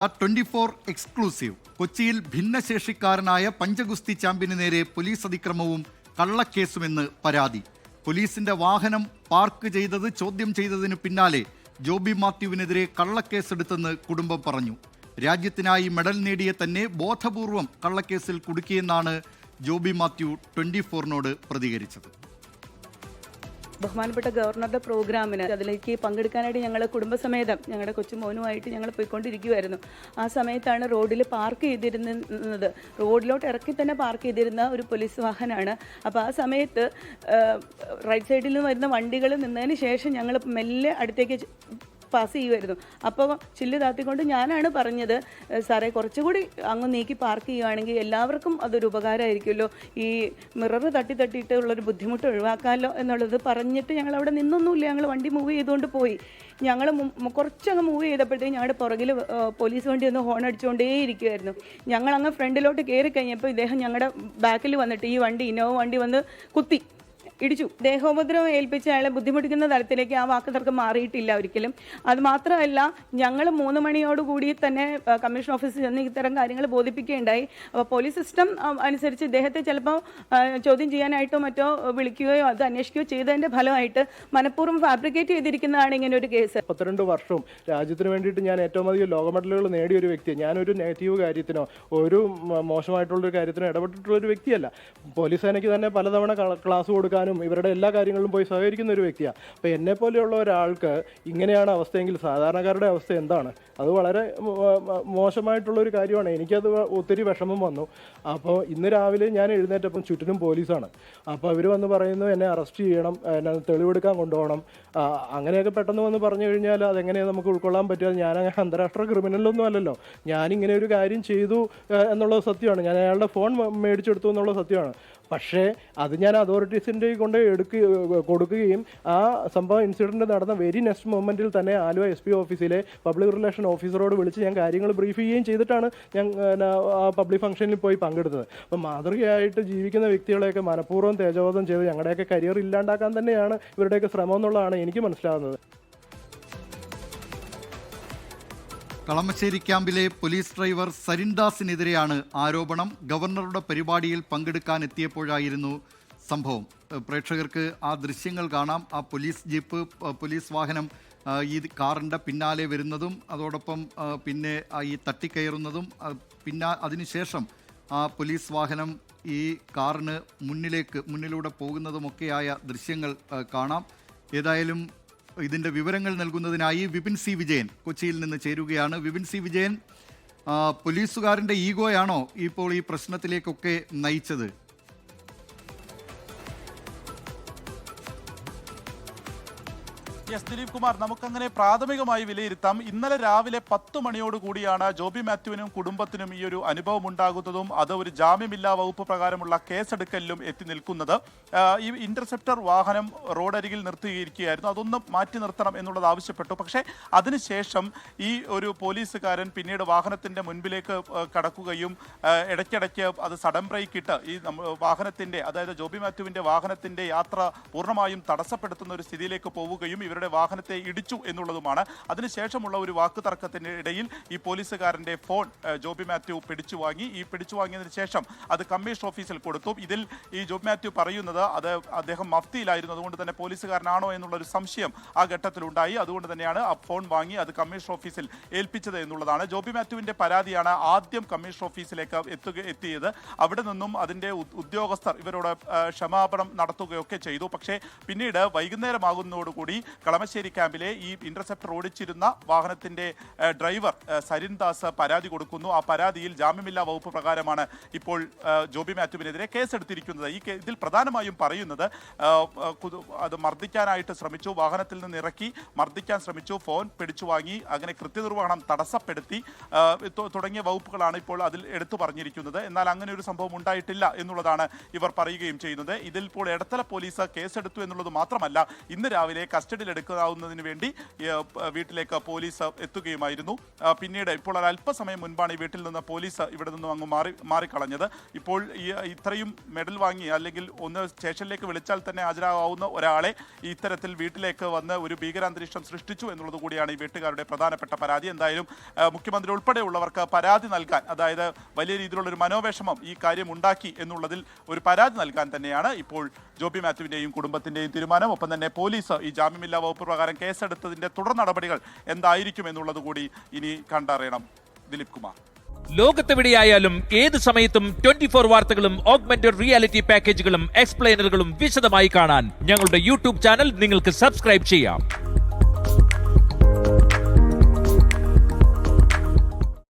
24 exclusive. കൊച്ചിയിൽ ഭിന്നശേഷിക്കാരനായ പഞ്ചഗുസ്തി champion നേരെ police അതിക്രമവും കള്ളക്കേസുമെന്ന് പരാതി. പോലീസിന്റെ വാഹനം പാർക്ക് ചെയ്തത് ചോദ്യം ചെയ്തതിനു പിന്നാലെ ജോബി മാത്യുവിനെതിരെ കള്ളക്കേസെടുത്തെന്ന് കുടുംബം പറഞ്ഞു. രാജ്യത്തിനായി മെഡൽ നേടിയ തന്നെ ബോധപൂർവം കള്ളക്കേസിൽ കുടുക്കിയെന്നാണ് ജോബി മാത്യു 24നോട് പ്രതികരിച്ചത്. ബഹുമാനപ്പെട്ട ഗവർണറുടെ പ്രോഗ്രാമിന് അതിലേക്ക് പങ്കെടുക്കാനായിട്ട് ഞങ്ങൾ കുടുംബസമേതം ഞങ്ങളുടെ കൊച്ചുമോനുമായിട്ട് ഞങ്ങൾ പോയിക്കൊണ്ടിരിക്കുമായിരുന്നു. ആ സമയത്താണ് റോഡിൽ പാർക്ക് ചെയ്തിരുന്നത്. റോഡിലോട്ട് ഇറക്കി തന്നെ പാർക്ക് ചെയ്തിരുന്ന ഒരു പോലീസ് വാഹനമാണ്. അപ്പോൾ ആ സമയത്ത് റൈറ്റ് സൈഡിൽ നിന്ന് വരുന്ന വണ്ടികൾ നിന്നതിന് ശേഷം ഞങ്ങൾ മെല്ലെ അടുത്തേക്ക് പാസ് ചെയ്യുമായിരുന്നു. അപ്പോൾ ചില്ല് താത്തിക്കൊണ്ട് ഞാനാണ് പറഞ്ഞത്, സാറേ കുറച്ചുകൂടി അങ്ങ് നീക്കി പാർക്ക് ചെയ്യുകയാണെങ്കിൽ എല്ലാവർക്കും അതൊരു ഉപകാരമായിരിക്കുമല്ലോ, ഈ മിറർ തട്ടിയിട്ടുള്ളൊരു ബുദ്ധിമുട്ട് ഒഴിവാക്കാമല്ലോ എന്നുള്ളത് പറഞ്ഞിട്ട് ഞങ്ങൾ അവിടെ നിന്നൊന്നുമില്ല. ഞങ്ങൾ വണ്ടി മൂവ് ചെയ്തുകൊണ്ട് പോയി. ഞങ്ങൾ കുറച്ചങ്ങ് മൂവ് ചെയ്തപ്പോഴത്തേക്കും ഞങ്ങളുടെ പുറകിൽ പോലീസ് വണ്ടി ഒന്ന് ഹോൺ അടിച്ചുകൊണ്ടേ ഇരിക്കുമായിരുന്നു. ഞങ്ങളങ്ങ് ഫ്രണ്ടിലോട്ട് കയറി കഴിഞ്ഞപ്പോൾ ഇദ്ദേഹം ഞങ്ങളുടെ ബാക്കിൽ വന്നിട്ട് ഈ വണ്ടി ഇന്നോവ വണ്ടി വന്ന് കുത്തി ഇടിച്ചു. ദേഹോപദ്രവം ഏൽപ്പിച്ച് അയാളെ ബുദ്ധിമുട്ടിക്കുന്ന തരത്തിലേക്ക് ആ വാക്ക് തർക്കം മാറിയിട്ടില്ല ഒരിക്കലും. അതുമാത്രമല്ല, ഞങ്ങൾ 3 മണിയോടുകൂടി തന്നെ കമ്മീഷൻ ഓഫീസിൽ ചെന്ന് ഇത്തരം കാര്യങ്ങൾ ബോധിപ്പിക്കുകയുണ്ടായി. അപ്പോൾ പോലീസ് സിസ്റ്റം അനുസരിച്ച് ഇദ്ദേഹത്തെ ചിലപ്പോൾ ചോദ്യം ചെയ്യാനായിട്ടോ മറ്റോ വിളിക്കുകയോ അത് അന്വേഷിക്കുകയോ ചെയ്തതിൻ്റെ ഫലമായിട്ട് മനഃപൂർവ്വം ഫാബ്രിക്കേറ്റ് ചെയ്തിരിക്കുന്നതാണ് ഇങ്ങനെ ഒരു കേസ്. 32 വർഷവും രാജ്യത്തിന് വേണ്ടിയിട്ട് ഞാൻ ഏറ്റവും അധികം ലോക മെഡലുകൾ നേടിയ ഒരു വ്യക്തിയാണ്. ഞാനൊരു നെഗറ്റീവ് കാര്യത്തിനോ ഒരു മോശമായിട്ടുള്ളൊരു കാര്യത്തിനോ ഇടപെട്ടിട്ടുള്ളൊരു വ്യക്തിയല്ല. പോലീസ് സേനയ്ക്ക് തന്നെ പലതവണ ക്ലാസ് കൊടുക്കാനും ഇവരുടെ എല്ലാ കാര്യങ്ങളിലും പോയി സഹകരിക്കുന്ന ഒരു വ്യക്തിയാണ്. അപ്പോൾ എന്നെ പോലെയുള്ള ഒരാൾക്ക് ഇങ്ങനെയാണ് അവസ്ഥയെങ്കിൽ സാധാരണക്കാരുടെ അവസ്ഥ എന്താണ്? അത് വളരെ മോശമായിട്ടുള്ളൊരു കാര്യമാണ്. എനിക്കത് ഒത്തിരി വിഷമം വന്നു. അപ്പോൾ ഇന്ന് രാവിലെ ഞാൻ എഴുന്നേറ്റപ്പം ചുറ്റിനും പോലീസാണ്. അപ്പോൾ അവർ വന്ന് പറയുന്നു എന്നെ അറസ്റ്റ് ചെയ്യണം, എന്നെ തെളിവെടുക്കാൻ കൊണ്ടുപോകണം. അങ്ങനെയൊക്കെ പെട്ടെന്ന് വന്ന് പറഞ്ഞു കഴിഞ്ഞാൽ അതെങ്ങനെയാണ് നമുക്ക് ഉൾക്കൊള്ളാൻ പറ്റുക? ഞാൻ അന്താരാഷ്ട്ര ക്രിമിനലൊന്നും അല്ലല്ലോ. ഞാനിങ്ങനെ ഒരു കാര്യം ചെയ്തു എന്നുള്ളത് സത്യമാണ്. ഞാൻ അയാളുടെ ഫോൺ മേടിച്ചെടുത്തു എന്നുള്ളത് സത്യമാണ്. പക്ഷേ അത് ഞാൻ അതോറിറ്റീസിൻ്റെ കൊണ്ട് കൊടുക്കുകയും ആ സംഭവം ഇൻസിഡൻറ്റ് നടന്ന വെരി നെക്സ്റ്റ് മൊമെൻറ്റിൽ തന്നെ ആലുവ SP ഓഫീസിലെ പബ്ലിക് റിലേഷൻ ഓഫീസറോട് വിളിച്ച് ഞാൻ കാര്യങ്ങൾ ബ്രീഫ് ചെയ്യുകയും ചെയ്തിട്ടാണ് ഞാൻ ആ പബ്ലിക് ഫംഗ്ഷനിൽ പോയി പങ്കെടുത്തത്. അപ്പം മാതൃകയായിട്ട് ജീവിക്കുന്ന വ്യക്തികളെയൊക്കെ മനഃപൂർവ്വം തേജോവധം ചെയ്ത് ഞങ്ങളുടെയൊക്കെ കരിയർ ഇല്ലാണ്ടാക്കാൻ തന്നെയാണ് ഇവരുടെയൊക്കെ ശ്രമം എന്നുള്ളതാണ് എനിക്ക് മനസ്സിലാകുന്നത്. കളമശ്ശേരി ക്യാമ്പിലെ പോലീസ് ഡ്രൈവർ സരിൻദാസിനെതിരെയാണ് ആരോപണം. ഗവർണറുടെ പരിപാടിയിൽ പങ്കെടുക്കാൻ എത്തിയപ്പോഴായിരുന്നു സംഭവം. പ്രേക്ഷകർക്ക് ആ ദൃശ്യങ്ങൾ കാണാം. ആ പോലീസ് ജീപ്പ്, പോലീസ് വാഹനം ഈ കാറിൻ്റെ പിന്നാലെ വരുന്നതും അതോടൊപ്പം പിന്നെ ഈ തട്ടിക്കയറുന്നതും പിന്നെ അതിനുശേഷം ആ പോലീസ് വാഹനം ഈ കാറിന് മുന്നിലൂടെ പോകുന്നതുമൊക്കെയായ ദൃശ്യങ്ങൾ കാണാം. ഏതായാലും ഇതിൻ്റെ വിവരങ്ങൾ നൽകുന്നതിനായി വിപിൻ സി വിജയൻ കൊച്ചിയിൽ നിന്ന് ചേരുകയാണ്. വിപിൻ സി വിജയൻ, പോലീസുകാരൻ്റെ ഈഗോയാണോ ഇപ്പോൾ ഈ പ്രശ്നത്തിലേക്കൊക്കെ നയിച്ചത്? ദിലീപ് കുമാർ, നമുക്കങ്ങനെ പ്രാഥമികമായി വിലയിരുത്താം. ഇന്നലെ രാവിലെ 10 മണിയോടുകൂടിയാണ് ജോബി മാത്യുവിനും കുടുംബത്തിനും ഈ ഒരു അനുഭവം ഉണ്ടാകുന്നതും അത് ഒരു ജാമ്യമില്ലാ വകുപ്പ് പ്രകാരമുള്ള കേസെടുക്കലിലും എത്തി നിൽക്കുന്നത്. ഈ ഇന്റർസെപ്റ്റർ വാഹനം റോഡരികിൽ നിർത്തിയിരിക്കുകയായിരുന്നു. അതൊന്നും മാറ്റി നിർത്തണം എന്നുള്ളത് ആവശ്യപ്പെട്ടു. പക്ഷേ അതിനുശേഷം ഈ ഒരു പോലീസുകാരൻ പിന്നീട് വാഹനത്തിൻ്റെ മുൻപിലേക്ക് കടക്കുകയും ഇടയ്ക്കിടയ്ക്ക് അത് സഡൻ ബ്രേക്ക് ഇട്ട് ഈ വാഹനത്തിൻ്റെ, അതായത് ജോബി മാത്യുവിൻ്റെ വാഹനത്തിൻ്റെ യാത്ര പൂർണ്ണമായും തടസ്സപ്പെടുത്തുന്ന ഒരു സ്ഥിതിയിലേക്ക് പോവുകയും ഇവരുടെ വാഹനത്തെ ഇടിച്ചു എന്നുള്ളതുമാണ്. അതിനുശേഷമുള്ള ഒരു വാക്ക് തർക്കത്തിന് ഇടയിൽ ഈ പോലീസുകാരൻ്റെ ഫോൺ ജോബി മാത്യു പിടിച്ചു വാങ്ങി. ഈ പിടിച്ചു വാങ്ങിയതിന് ശേഷം അത് കമ്മീഷൻ ഓഫീസിൽ കൊടുത്തു. ഇതിൽ ഈ ജോബി മാത്യു പറയുന്നത് അത് അദ്ദേഹം മഫ്തിയിലായിരുന്നു, അതുകൊണ്ട് തന്നെ പോലീസുകാരനാണോ എന്നുള്ളൊരു സംശയം ആ ഘട്ടത്തിലുണ്ടായി. അതുകൊണ്ട് തന്നെയാണ് ആ ഫോൺ വാങ്ങി അത് കമ്മീഷൻ ഓഫീസിൽ ഏൽപ്പിച്ചത് എന്നുള്ളതാണ്. ജോബി മാത്യുവിൻ്റെ പരാതിയാണ് ആദ്യം കമ്മീഷൻ ഓഫീസിലേക്ക് എത്തിയത്. അവിടെ നിന്നും അതിൻ്റെ ഉദ്യോഗസ്ഥർ ഇവരോട് ക്ഷമാപണം നടത്തുകയൊക്കെ ചെയ്തു. പക്ഷേ പിന്നീട് വൈകുന്നേരമാകുന്നതോടുകൂടി കളമശ്ശേരി ക്യാമ്പിലെ ഈ ഇന്റർസെപ്റ്റർ ഓടിച്ചിരുന്ന വാഹനത്തിന്റെ ഡ്രൈവർ സരിൻദാസ് പരാതി കൊടുക്കുന്നു. ആ പരാതിയിൽ ജാമ്യമില്ലാ വകുപ്പ് പ്രകാരമാണ് ഇപ്പോൾ ജോബി മാത്യുവിനെതിരെ കേസെടുത്തിരിക്കുന്നത്. ഇതിൽ പ്രധാനമായും പറയുന്നത് അത് മർദ്ദിക്കാനായിട്ട് ശ്രമിച്ചു, വാഹനത്തിൽ നിന്ന് ഇറക്കി മർദ്ദിക്കാൻ ശ്രമിച്ചു, ഫോൺ പിടിച്ചു വാങ്ങി, അങ്ങനെ കൃത്യനിർവഹണം തടസ്സപ്പെടുത്തി തുടങ്ങിയ വകുപ്പുകളാണ് ഇപ്പോൾ അതിൽ എടുത്തു പറഞ്ഞിരിക്കുന്നത്. എന്നാൽ അങ്ങനെ ഒരു സംഭവം ഉണ്ടായിട്ടില്ല എന്നുള്ളതാണ് ഇവർ പറയുകയും ചെയ്യുന്നത്. ഇതിൽ ഇപ്പോൾ എടത്തല പോലീസ് കേസെടുത്തു എന്നുള്ളത് മാത്രമല്ല, ഇന്ന് രാവിലെ കസ്റ്റഡിയിൽ എടുക്കാവുന്നതിന് വേണ്ടി വീട്ടിലേക്ക് പോലീസ് എത്തുകയുമായിരുന്നു. പിന്നീട് ഇപ്പോൾ അല്പസമയം മുൻപാണ് ഈ വീട്ടിൽ നിന്ന് പോലീസ് ഇവിടെ നിന്നും അങ്ങ് മാറിക്കളഞ്ഞത്. ഇപ്പോൾ ഇത്രയും മെഡൽ വാങ്ങി അല്ലെങ്കിൽ ഒന്ന് സ്റ്റേഷനിലേക്ക് വിളിച്ചാൽ തന്നെ ഹാജരാകാവുന്ന ഒരാളെ ഇത്തരത്തിൽ വീട്ടിലേക്ക് വന്ന് ഒരു ഭീകരാന്തരീക്ഷം സൃഷ്ടിച്ചു എന്നുള്ളത് കൂടിയാണ് ഈ വീട്ടുകാരുടെ പ്രധാനപ്പെട്ട പരാതി. എന്തായാലും മുഖ്യമന്ത്രി ഉൾപ്പെടെയുള്ളവർക്ക് പരാതി നൽകാൻ, അതായത് വലിയ രീതിയിലുള്ള ഒരു മനോവിഷമം ഈ കാര്യം ഉണ്ടാക്കി എന്നുള്ളതിൽ ഒരു പരാതി നൽകാൻ തന്നെയാണ് ഇപ്പോൾ ജോബി മാത്യുവിൻ്റെയും കുടുംബത്തിൻ്റെയും തീരുമാനം. ഒപ്പം തന്നെ പോലീസ് ഈ ജാമ്യമില്ലാ വകുപ്പ് പ്രകാരം കേസെടുത്തതിൻ്റെ തുടർ നടപടികൾ എന്തായിരിക്കും എന്നുള്ളത് കൂടി ഇനി കണ്ടറിയണം. ദിലീപ് കുമാർ. ലോകത്തെവിടെയായാലും ഏത് സമയത്തും 24 വാർത്തകളും ഓഗ്മെന്റഡ് റിയാലിറ്റി പാക്കേജുകളും എക്സ്പ്ലെയിനറുകളും വിശദമായി കാണാൻ ഞങ്ങളുടെ യൂട്യൂബ് ചാനൽ നിങ്ങൾക്ക് സബ്സ്ക്രൈബ് ചെയ്യാം.